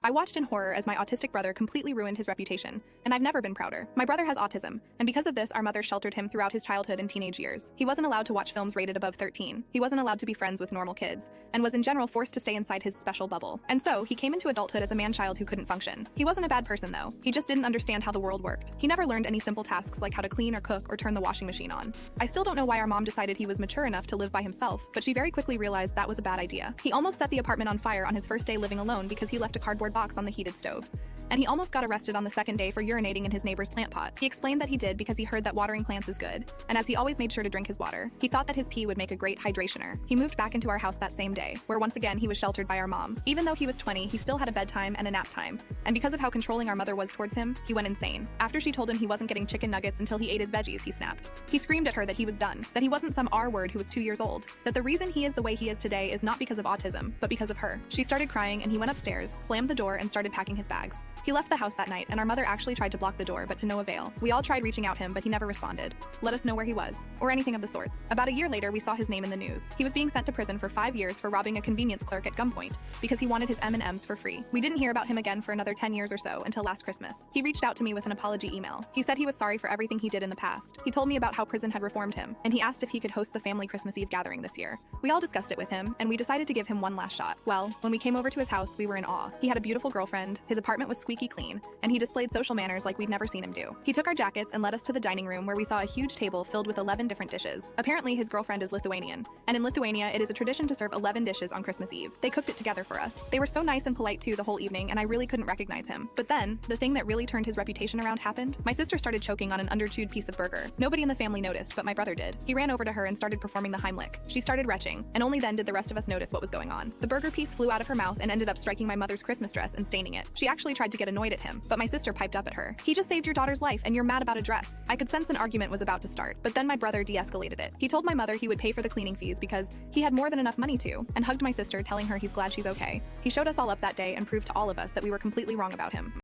I watched in horror as my autistic brother completely ruined his reputation, and I've never been prouder. My brother has autism, and because of this, our mother sheltered him throughout his childhood and teenage years. He wasn't allowed to watch films rated above 13. He wasn't allowed to be friends with normal kids, and was in general forced to stay inside his special bubble. And so, he came into adulthood as a man-child who couldn't function. He wasn't a bad person though. He just didn't understand how the world worked. He never learned any simple tasks like how to clean or cook or turn the washing machine on. I still don't know why our mom decided he was mature enough to live by himself, but she very quickly realized that was a bad idea. He almost set the apartment on fire on his first day living alone because he left a cardboard box on the heated stove. And he almost got arrested on the second day for urinating in his neighbor's plant pot. He explained that he did because he heard that watering plants is good, and as he always made sure to drink his water, he thought that his pee would make a great hydrationer. He moved back into our house that same day, where once again he was sheltered by our mom. Even though he was 20, he still had a bedtime and a nap time, and because of how controlling our mother was towards him, he went insane. After she told him he wasn't getting chicken nuggets until he ate his veggies, he snapped. He screamed at her that he was done, that he wasn't some R-word who was 2 years old, that the reason he is the way he is today is not because of autism, but because of her. She started crying and he went upstairs, slammed the door, and started packing his bags. He left the house that night, and our mother actually tried to block the door, but to no avail. We all tried reaching out him, but he never responded, let us know where he was, or anything of the sorts. About a year later, we saw his name in the news. He was being sent to prison for 5 years for robbing a convenience clerk at gunpoint because he wanted his M&Ms for free. We didn't hear about him again for another 10 years or so until last Christmas. He reached out to me with an apology email. He said he was sorry for everything he did in the past. He told me about how prison had reformed him, and he asked if he could host the family Christmas Eve gathering this year. We all discussed it with him, and we decided to give him one last shot. Well, when we came over to his house, we were in awe. He had a beautiful girlfriend, his apartment was squeaky clean, and he displayed social manners like we'd never seen him do. He took our jackets and led us to the dining room where we saw a huge table filled with 11 different dishes. Apparently, his girlfriend is Lithuanian, and in Lithuania, it is a tradition to serve 11 dishes on Christmas Eve. They cooked it together for us. They were so nice and polite too the whole evening, and I really couldn't recognize him. But then, the thing that really turned his reputation around happened. My sister started choking on an underchewed piece of burger. Nobody in the family noticed, but my brother did. He ran over to her and started performing the Heimlich. She started retching, and only then did the rest of us notice what was going on. The burger piece flew out of her mouth and ended up striking my mother's Christmas dress and staining it. She actually tried to get annoyed at him, but my sister piped up at her. He just saved your daughter's life and you're mad about a dress. I could sense an argument was about to start, but then my brother de-escalated it. He told my mother he would pay for the cleaning fees because he had more than enough money to, and hugged my sister telling her he's glad she's okay. He showed us all up that day and proved to all of us that we were completely wrong about him.